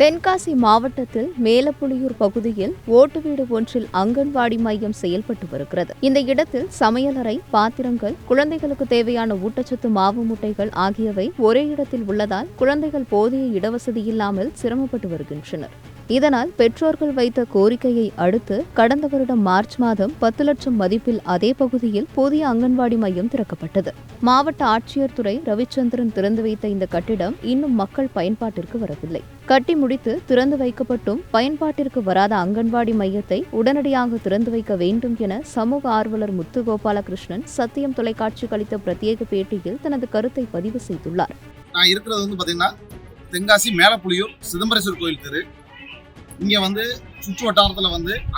தென்காசி மாவட்டத்தில் மேலப்புலியூர் பகுதியில் ஓட்டு வீடு ஒன்றில் அங்கன்வாடி மையம் செயல்பட்டு வருகிறது. இந்த இடத்தில் சமையலறை, பாத்திரங்கள், குழந்தைகளுக்கு தேவையான ஊட்டச்சத்து மாவு மூட்டைகள் ஆகியவை ஒரே இடத்தில் உள்ளதால் குழந்தைகள் போதிய இடவசதி இல்லாமல் சிரமப்பட்டு வருகின்றனர். இதனால் பெற்றோர்கள் வைத்த கோரிக்கையை அடுத்து கடந்த வருடம் மார்ச் மாதம் 10 லட்சம் மதிப்பில் அதே பகுதியில் புதிய அங்கன்வாடி மையம் திறக்கப்பட்டது. மாவட்ட ஆட்சியர் துரை ரவிச்சந்திரன் திறந்து வைத்த இந்த கட்டிடம் இன்னும் மக்கள் பயன்பாட்டிற்கு வரவில்லை. கட்டி முடித்து திறந்து வைக்கப்பட்டும் பயன்பாட்டிற்கு வராத அங்கன்வாடி மையத்தை உடனடியாக திறந்து வைக்க வேண்டும் என சமூக ஆர்வலர் முத்துகோபாலகிருஷ்ணன் சத்தியம் தொலைக்காட்சிக்கு அளித்த பிரத்யேக பேட்டியில் தனது கருத்தை பதிவு செய்துள்ளார். நான் இருக்கிறது பாத்தீங்கன்னா தென்காசி மேலப்புலியூர் சிதம்பரேஸ்வர் கோயில் தெரு. இங்க சுற்று வட்டாரத்துல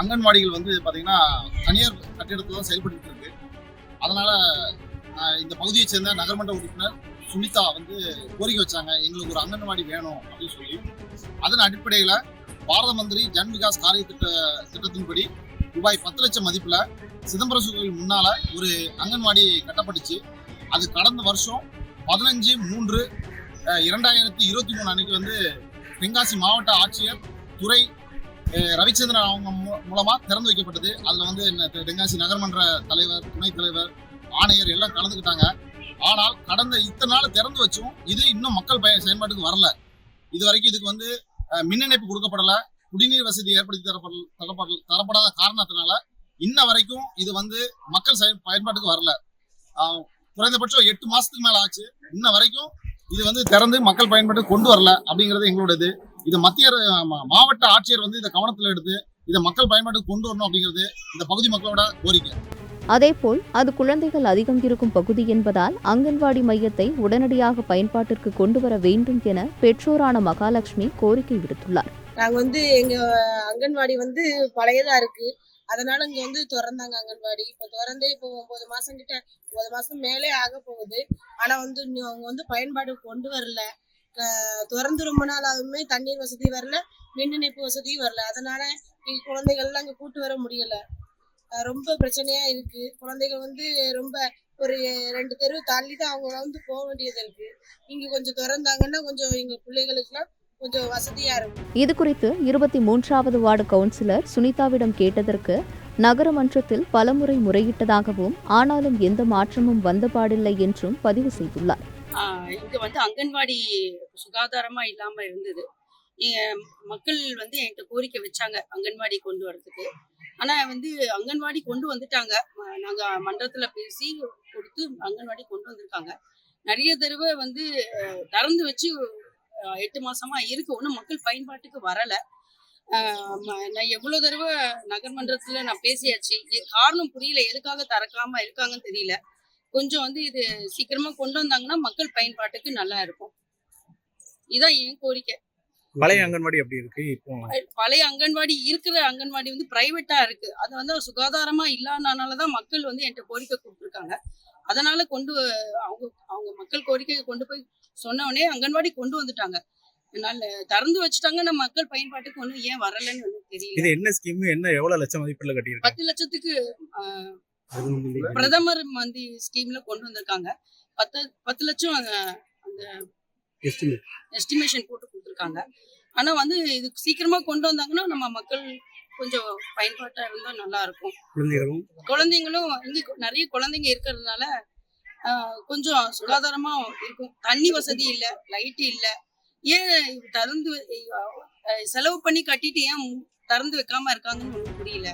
அங்கன்வாடிகள் பாத்தீங்கன்னா தனியார் கட்டிடத்துல தான் செயல்பட்டு இருக்கு. அதனால இந்த பகுதியை சேர்ந்த நகர்மன்ற உறுப்பினர் சுனிதா கோரிக்கை வச்சாங்க, எங்களுக்கு ஒரு அங்கன்வாடி வேணும் அப்படின்னு சொல்லி. அதன் அடிப்படையில பாரத மந்திரி ஜன் விகாஸ் காரிய திட்டத்தின்படி ரூபாய் 10 லட்சம் மதிப்புல சிதம்பரேஸ்வர் கோயில் முன்னால ஒரு அங்கன்வாடி கட்டப்பட்டுச்சு. அது கடந்த வருஷம் 15/3/2023 அன்னைக்கு தென்காசி மாவட்ட ஆட்சியர் துரை ரவிச்சந்திரன் அவங்க மூலமா திறந்து வைக்கப்பட்டது. அதுல தென்காசி நகர்மன்ற தலைவர், துணைத் தலைவர், ஆணையர் எல்லாம் கலந்துக்கிட்டாங்க. ஆனால் கடந்த இத்தனை நாள் திறந்து வச்சும் இது இன்னும் மக்கள் செயல்பாட்டுக்கு வரல. இது வரைக்கும் இதுக்கு மின் இணைப்பு கொடுக்கப்படல, குடிநீர் வசதி ஏற்படுத்தி தரப்படாத காரணத்தினால இன்ன வரைக்கும் இது மக்கள் பயன்பாட்டுக்கு வரல. குறைந்தபட்சம் 8 மாசத்துக்கு மேல ஆச்சு. இன்ன வரைக்கும் இது திறந்து மக்கள் பயன்பாட்டுக்கு கொண்டு வரல அப்படிங்கிறது எங்களோட இது மத்திய மாவட்ட ஆட்சியர் இதை கவனத்தில் எடுத்து இதை மக்கள் பயன்பாட்டுக்கு கொண்டு வரணும் அப்படிங்கிறது இந்த பகுதி மக்களோட கோரிக்கை. அதேபோல் அது குழந்தைகள் அதிகம் இருக்கும் பகுதி என்பதால் அங்கன்வாடி மையத்தை உடனடியாக பயன்பாட்டிற்கு கொண்டு வர வேண்டும் என பெற்றோரான மகாலட்சுமி கோரிக்கை விடுத்துள்ளார். நாங்க எங்க அங்கன்வாடி பழையதா இருக்கு. அதனால இங்க திறந்தாங்க அங்கன்வாடி. இப்போ திறந்தே இப்போ 9 மாசம் கிட்ட 9 மாசம் மேலே ஆக போகுது. ஆனா அவங்க பயன்பாடு கொண்டு வரல. திறந்து ரொம்ப நாள் ஆகுமே தண்ணீர் வசதி வரல, மின் இணைப்பு வசதியும் வரல. அதனால குழந்தைகள்லாம் அங்க கூட்டு வர முடியல. ரொம்ப பிரச்சனையா இருக்கு. குழந்தைகள் ரொம்ப ஒரு 2 தெரு தள்ளி தான் அவங்க போக வேண்டியது இருக்கு. இங்க கொஞ்சம் திறந்தாங்கன்னா கொஞ்சம் எங்க பிள்ளைகளுக்குலாம் கொஞ்சம் வசதியா இருக்கும். இது குறித்து 23வது வார்டு கவுன்சிலர் சுனிதாவிடம் கேட்டதற்கு நகரமன்றத்தில் பலமுறை முறையிட்டதாகவும் ஆனாலும் எந்த மாற்றமும் வந்தபாடில்லை என்றும் பதிவு செய்துள்ளார். இங்க அங்கன்வாடி சுகாதாரமா இல்லாம இருந்தது. மக்கள் என்கிட்ட கோரிக்கை வச்சாங்க அங்கன்வாடி கொண்டு வரதுக்கு. ஆனா அங்கன்வாடி கொண்டு வந்துட்டாங்க. நாங்க மன்றத்துல பேசி கொடுத்து அங்கன்வாடி கொண்டு வந்திருக்காங்க. நிறைய தடவை திறந்து வச்சு 8 மாசமா இருக்கு. ஒன்றும் மக்கள் பயன்பாட்டுக்கு வரல. நான் எவ்வளவு தடவை நகர்மன்றத்துல நான் பேசியாச்சு. காரணம் புரியல, எதுக்காக திறக்காம இருக்காங்கன்னு தெரியல. கொஞ்சம் இது சீக்கிரமா கொண்டு வந்தாங்கன்னா மக்கள் பயன்பாட்டுக்கு நல்லா இருக்கும். இதான் என் கோரிக்கை. பழைய அங்கன்வாடி அப்படி இருக்கு. இப்போ பழைய அங்கன்வாடி இருக்கிற அங்கன்வாடி பிரைவேட்டா இருக்கு. அது சுகாதாரமா இல்லாதனாலதான் மக்கள் என்கிட்ட கோரிக்கை கொடுத்துருக்காங்க. அதனால அவங்க மக்கள் கோரிக்கையை கொண்டு போய் சொன்ன உடனே அங்கன்வாடி கொண்டு வந்துட்டாங்க. அதனால திறந்து வச்சுட்டாங்க. நம்ம மக்கள் பயன்பாட்டுக்கு ஒண்ணு ஏன் வரலன்னு தெரியல. இது என்ன ஸ்கீம், என்ன எவ்வளவு லட்சம் மதிப்புல கட்டியிருக்கு? 10 லட்சத்துக்கு பிரதமர் மந்திரி ஸ்கீம்ல கொண்டு வந்திருக்காங்க. 10 லட்சம் அந்த எஸ்டிமேஷன் போட்டு கொடுத்துருக்காங்க. ஆனா இது சீக்கிரமா கொண்டு வந்தாங்கன்னா நம்ம மக்கள் கொஞ்சம் பயன்பாட்டா இருந்தா நல்லா இருக்கும். குழந்தைங்களும் இங்க நிறைய குழந்தைங்க இருக்கிறதுனால கொஞ்சம் சுகாதாரமா இருக்கும். தண்ணி வசதி இல்ல, லைட் இல்ல. ஏன் திறந்து செலவு பண்ணி கட்டிட்டு ஏன் திறந்து வைக்காம இருக்காங்கன்னு புரியல.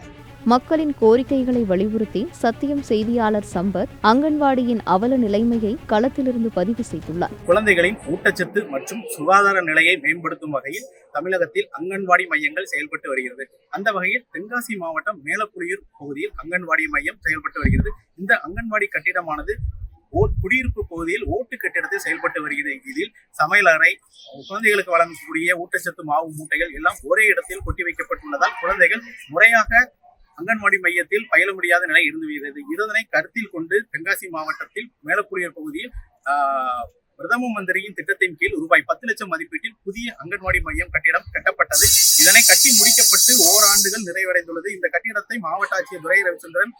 மக்களின் கோரிக்கைகளை வலியுறுத்தி சத்தியம் செய்தியாளர் சம்பத் அங்கன்வாடியின் அவல நிலைமையை களத்திலிருந்து பதிவு செய்துள்ளார். குழந்தைகளின் ஊட்டச்சத்து மற்றும் சுகாதார நிலையை மேம்படுத்தும் வகையில் தமிழகத்தில் அங்கன்வாடி மையங்கள் செயல்பட்டு வருகிறது. அந்த வகையில் தென்காசி மாவட்டம் மேலப்புலியூர் பகுதியில் அங்கன்வாடி மையம் செயல்பட்டு வருகிறது. இந்த அங்கன்வாடி கட்டிடமானது குடியிருப்பு பகுதியில் ஓட்டு கட்டிடத்தில் செயல்பட்டு வருகிறது. இதில் சமையலறை, குழந்தைகளுக்கு வழங்கக்கூடிய ஊட்டச்சத்து மாவு மூட்டைகள் எல்லாம் ஒரே இடத்தில் கொட்டி வைக்கப்பட்டுள்ளதால் குழந்தைகள் முறையாக அங்கன்வாடி மையத்தில் பயில முடியாத நிலை இருந்து வருகிறது. இதனை கருத்தில் கொண்டு தென்காசி மாவட்டத்தில் மேலப்புலியூர் பகுதியில் பிரதம மந்திரியின் திட்டத்தின் கீழ் ரூபாய் 10 லட்சம் மதிப்பீட்டில் புதிய அங்கன்வாடி மையம் கட்டிடம் கட்டப்பட்டது. இதனை கட்டி முடிக்கப்பட்டு ஓராண்டுகள் நிறைவடைந்துள்ளது. இந்த கட்டிடத்தை மாவட்ட ஆட்சியர் துரை ரவிச்சந்திரன்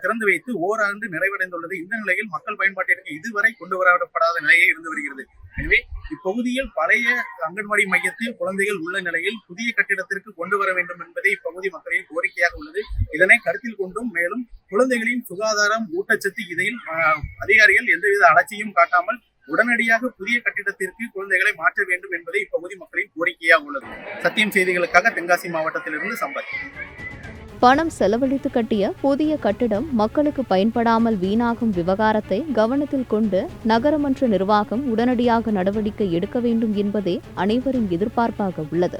திறந்து வைத்து ஓராண்டு நிறைவடைந்துள்ளது. இந்த நிலையில் மக்கள் பயன்பாட்டிற்கு இதுவரை கொண்டு வரப்படாத நிலையே இருந்து வருகிறது. எனவே இப்போ இப்பகுதியில் பழைய அங்கன்வாடி மையத்தில் குழந்தைகள் உள்ள நிலையில் புதிய கட்டிடத்திற்கு கொண்டு வர வேண்டும் என்பதே இப்பகுதி மக்களின் கோரிக்கையாக உள்ளது. இதனை கருத்தில் கொண்டும் மேலும் குழந்தைகளின் சுகாதாரம், ஊட்டச்சத்து இதில் அதிகாரிகள் எந்தவித அலட்சியும் காட்டாமல் உடனடியாக புதிய கட்டிடத்திற்கு குழந்தைகளை மாற்ற வேண்டும் என்பதே இப்பகுதி மக்களின் கோரிக்கையாக உள்ளது. சத்தியம் செய்திகளுக்காக தென்காசி மாவட்டத்திலிருந்து சம்பத். பணம் செலவழித்து கட்டிய புதிய கட்டிடம் மக்களுக்கு பயன்படாமல் வீணாகும் விவகாரத்தை கவனத்தில் கொண்டு நகரமன்ற நிர்வாகம் உடனடியாக நடவடிக்கை எடுக்க வேண்டும் என்பதே அனைவரின் எதிர்பார்ப்பாக உள்ளது.